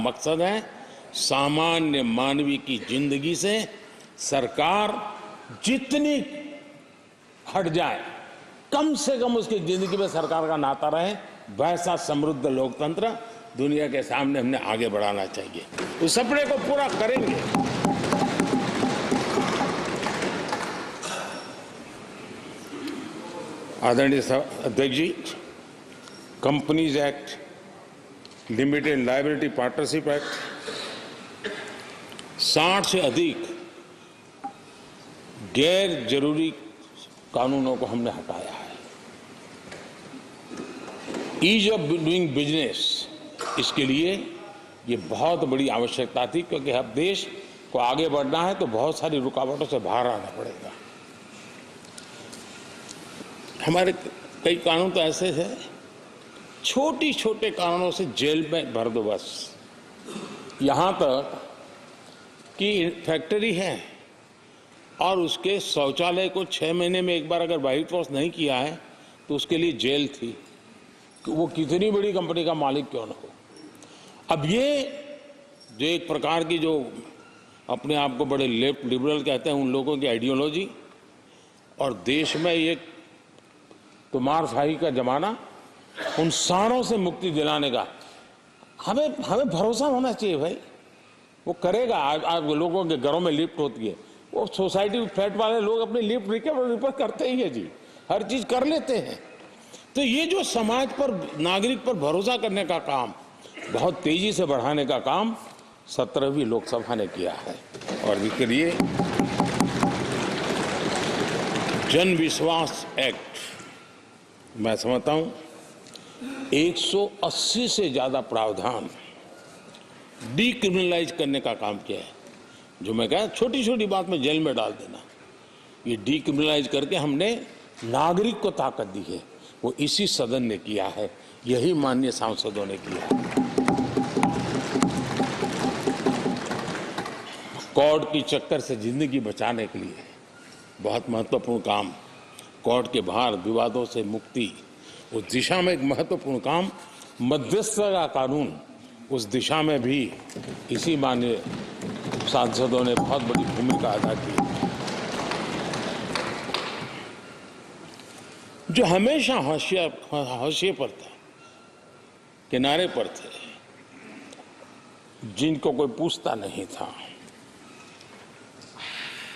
मकसद है सामान्य मानवी की जिंदगी से सरकार जितनी हट जाए, कम से कम उसकी जिंदगी में सरकार का नाता रहे, वैसा समृद्ध लोकतंत्र दुनिया के सामने हमने आगे बढ़ाना चाहिए। उस सपने को पूरा करेंगे। आदरणीय अध्यक्ष जी, companies act, limited liability partnership act, 60 से अधिक गैर जरूरी कानूनों को हमने हटाया है। ईज ऑफ डूइंग बिजनेस, इसके लिए ये बहुत बड़ी आवश्यकता थी, क्योंकि अब देश को आगे बढ़ना है तो बहुत सारी रुकावटों से बाहर आना पड़ेगा। हमारे कई कानून तो ऐसे थे, छोटी छोटे कारणों से जेल में भर दो बस। यहां तक कि फैक्ट्री है और उसके शौचालय को 6 महीने में एक बार अगर व्हाइट वॉश नहीं किया है तो उसके लिए जेल थी, वो कितनी बड़ी कंपनी का मालिक क्यों ना हो। अब ये जो एक प्रकार की जो अपने आप को बड़े लेफ्ट लिबरल कहते हैं, उन लोगों की आइडियोलॉजी, और देश में एक तुमारशाही का जमाना, उन सारों से मुक्ति दिलाने का हमें भरोसा होना चाहिए भाई। वो करेगा। आज लोगों के घरों में लिफ्ट होती है, वो सोसाइटी फ्लैट वाले लोग अपनी लिफ्ट रिपेयर करते ही है जी, हर चीज कर लेते हैं। तो ये जो समाज पर, नागरिक पर भरोसा करने का काम, बहुत तेजी से बढ़ाने का काम 17वीं लोकसभा ने किया है। और इसके लिए जन विश्वास एक्ट, मैं समझता हूं 180 से ज्यादा प्रावधान डीक्रिमिनलाइज करने का काम किया है। जो मैं कहा छोटी छोटी बात में जेल में डाल देना, ये डीक्रिमिनलाइज करके हमने नागरिक को ताकत दी है। वो इसी सदन ने किया है, यही माननीय सांसदों ने किया है। कोर्ट की चक्कर से जिंदगी बचाने के लिए बहुत महत्वपूर्ण काम, कोर्ट के बाहर विवादों से मुक्ति, उस दिशा में एक महत्वपूर्ण काम, मध्यस्थता का कानून, उस दिशा में भी इसी माननीय सांसदों ने बहुत बड़ी भूमिका अदा की। जो हमेशा हाशिए पर था, किनारे पर थे, जिनको कोई पूछता नहीं था,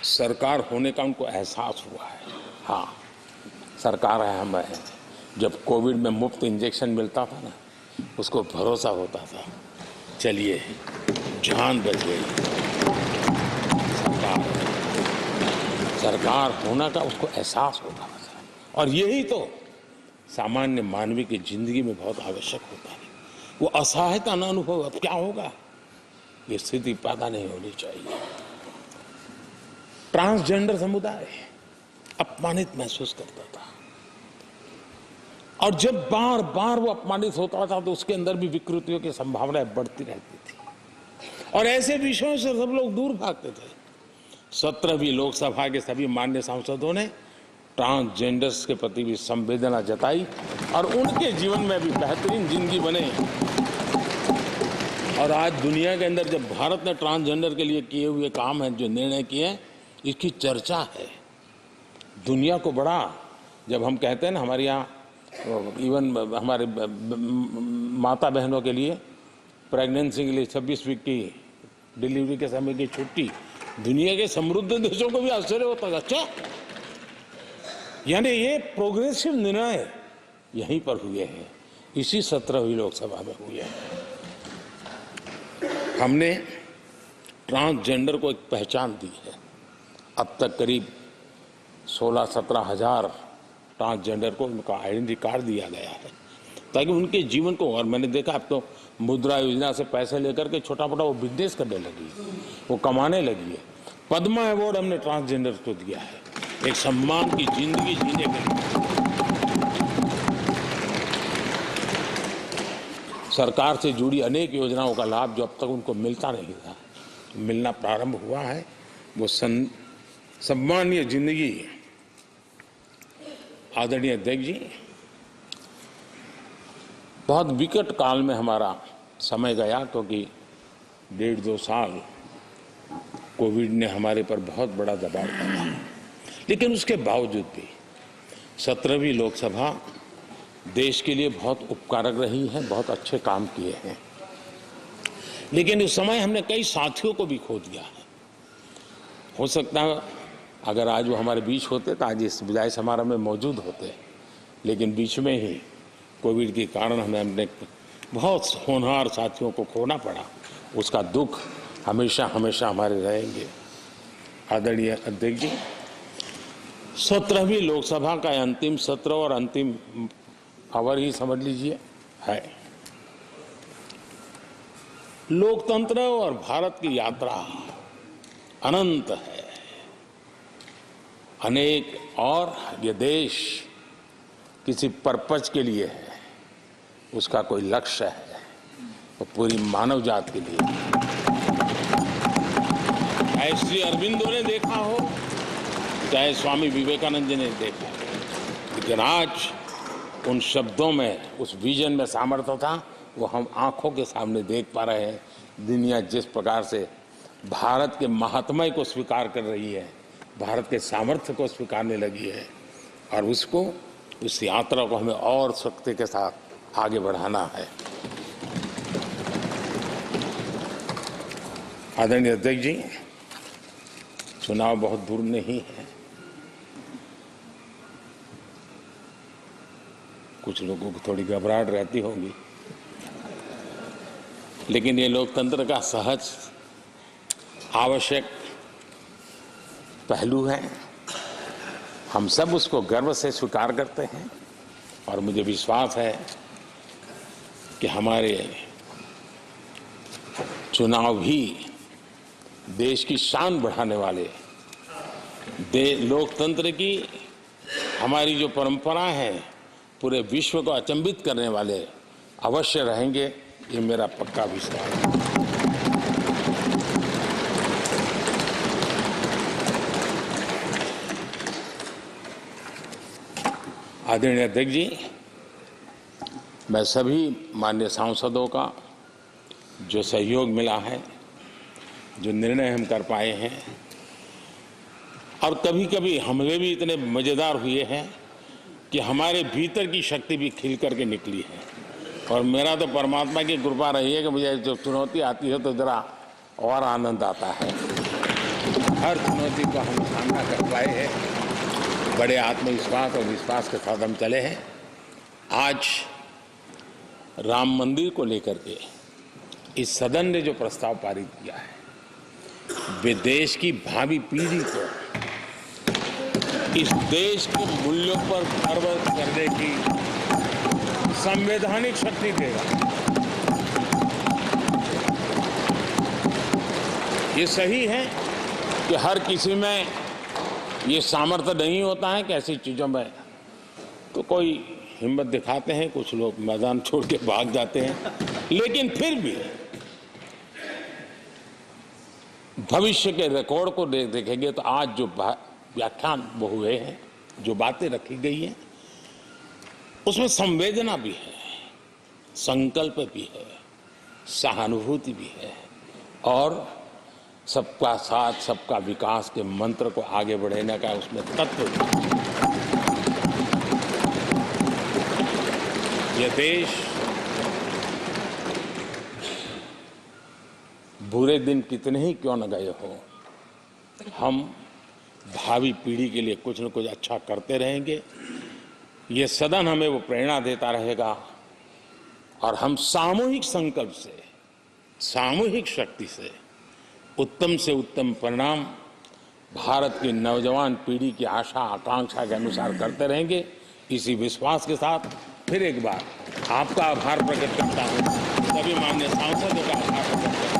सरकार होने का उनको एहसास हुआ है। हाँ, सरकार है, हम है। जब कोविड में मुफ्त इंजेक्शन मिलता था ना, उसको भरोसा होता था, चलिए जान बच गई। सरकार होना का उसको एहसास होता था। और यही तो सामान्य मानवीय की जिंदगी में बहुत आवश्यक होता है। वो असहायता न अनुभव, अब क्या होगा, ये स्थिति पैदा नहीं होनी चाहिए। ट्रांसजेंडर समुदाय अपमानित महसूस करता था, और जब बार बार वो अपमानित होता था तो उसके अंदर भी विकृतियों की संभावनाएं बढ़ती रहती थी, और ऐसे विषयों से सब लोग दूर भागते थे। 17वीं लोकसभा के सभी माननीय सांसदों ने ट्रांसजेंडर्स के प्रति भी संवेदना जताई, और उनके जीवन में भी बेहतरीन जिंदगी बने। और आज दुनिया के अंदर जब भारत ने ट्रांसजेंडर के लिए किए हुए काम हैं, जो निर्णय किए हैं, इसकी चर्चा है दुनिया को बड़ा। जब हम कहते हैं ना, हमारे यहाँ इवन हमारे माता बहनों के लिए प्रेगनेंसी के लिए 26 वीक की डिलीवरी के समय की छुट्टी, दुनिया के समृद्ध देशों को भी आश्चर्य होता है। अच्छा, यानी ये प्रोग्रेसिव निर्णय यहीं पर हुए हैं, इसी 17वीं लोकसभा में हुए हैं। हमने ट्रांसजेंडर को एक पहचान दी है। अब तक करीब 16-17 हजार ट्रांसजेंडर को उनका आइडेंटिटी कार्ड दिया गया है, ताकि उनके जीवन को, और मैंने देखा अब तो मुद्रा योजना से पैसे लेकर के छोटा मोटा वो बिजनेस करने लगी है, वो कमाने लगी है। पद्मा अवार्ड हमने ट्रांसजेंडर को दिया है, एक सम्मान की जिंदगी जीने के लिए। सरकार से जुड़ी अनेक योजनाओं का लाभ जो अब तक उनको मिलता नहीं था, मिलना प्रारंभ हुआ है। वो सम्मानीय जिंदगी। आदरणीय अध्यक्ष जी, बहुत विकट काल में हमारा समय गया, क्योंकि 1.5-2 साल कोविड ने हमारे पर बहुत बड़ा दबाव डाला, लेकिन उसके बावजूद भी 17वीं लोकसभा देश के लिए बहुत उपकारक रही है, बहुत अच्छे काम किए हैं। लेकिन उस समय हमने कई साथियों को भी खो दिया है। हो सकता है अगर आज वो हमारे बीच होते तो आज इस विदाई समारोह में मौजूद होते, लेकिन बीच में ही कोविड के कारण हमें अपने बहुत होनहार साथियों को खोना पड़ा। उसका दुख हमेशा हमेशा हमारे रहेंगे। आदरणीय अध्यक्ष जी, 17वीं लोकसभा का अंतिम सत्र और अंतिम आवर ही समझ लीजिए है। लोकतंत्र और भारत की यात्रा अनंत है, अनेक, और ये देश किसी पर्पज के लिए है, उसका कोई लक्ष्य है, वो पूरी मानव जात के लिए। चाहे श्री अरविंदो ने देखा हो, चाहे स्वामी विवेकानंद जी ने देखा हो, लेकिन आज उन शब्दों में, उस विजन में सामर्थ्य था, वो हम आंखों के सामने देख पा रहे हैं। दुनिया जिस प्रकार से भारत के महात्म्य को स्वीकार कर रही है, भारत के सामर्थ्य को स्वीकारने लगी है, और उसको, उस यात्रा को हमें और शक्ति के साथ आगे बढ़ाना है। आदरणीय अध्यक्ष जी, चुनाव बहुत दूर नहीं है। कुछ लोगों को थोड़ी घबराहट रहती होगी, लेकिन ये लोकतंत्र का सहज आवश्यक पहलू है। हम सब उसको गर्व से स्वीकार करते हैं, और मुझे विश्वास है कि हमारे चुनाव भी देश की शान बढ़ाने वाले, लोकतंत्र की हमारी जो परंपरा है, पूरे विश्व को अचंभित करने वाले अवश्य रहेंगे, ये मेरा पक्का विश्वास है। आदरणीय अध्यक्ष जी, मैं सभी माननीय सांसदों का जो सहयोग मिला है, जो निर्णय हम कर पाए हैं, और कभी कभी हमले भी इतने मज़ेदार हुए हैं कि हमारे भीतर की शक्ति भी खिल करके निकली है। और मेरा तो परमात्मा की कृपा रही है कि मुझे जब चुनौती आती है तो ज़रा और आनंद आता है। हर चुनौती का हम सामना कर पाए हैं, बड़े आत्मविश्वास और विश्वास के साथ हम चले हैं। आज राम मंदिर को लेकर के इस सदन ने जो प्रस्ताव पारित किया है, वे देश की भावी पीढ़ी को इस देश के मूल्यों पर गर्व करने की संवैधानिक शक्ति देगा। ये सही है कि हर किसी में ये सामर्थ्य नहीं होता है कि ऐसी चीजों में तो कोई हिम्मत दिखाते हैं, कुछ लोग मैदान छोड़ के भाग जाते हैं, लेकिन फिर भी भविष्य के रिकॉर्ड को देखेंगे तो आज जो व्याख्यान वो हुए हैं, जो बातें रखी गई हैं, उसमें संवेदना भी है, संकल्प भी है, सहानुभूति भी है, और सबका साथ सबका विकास के मंत्र को आगे बढ़ाने का उसमें तत्व भी है। यह देश बुरे दिन कितने ही क्यों न गए हो, हम भावी पीढ़ी के लिए कुछ न कुछ अच्छा करते रहेंगे। ये सदन हमें वो प्रेरणा देता रहेगा, और हम सामूहिक संकल्प से, सामूहिक शक्ति से उत्तम से उत्तम परिणाम भारत की नौजवान पीढ़ी की आशा आकांक्षा के अनुसार करते रहेंगे। इसी विश्वास के साथ फिर एक बार आपका आभार प्रकट करता हूँ, सभी माननीय सांसदों का आभार प्रकट करता हूँ।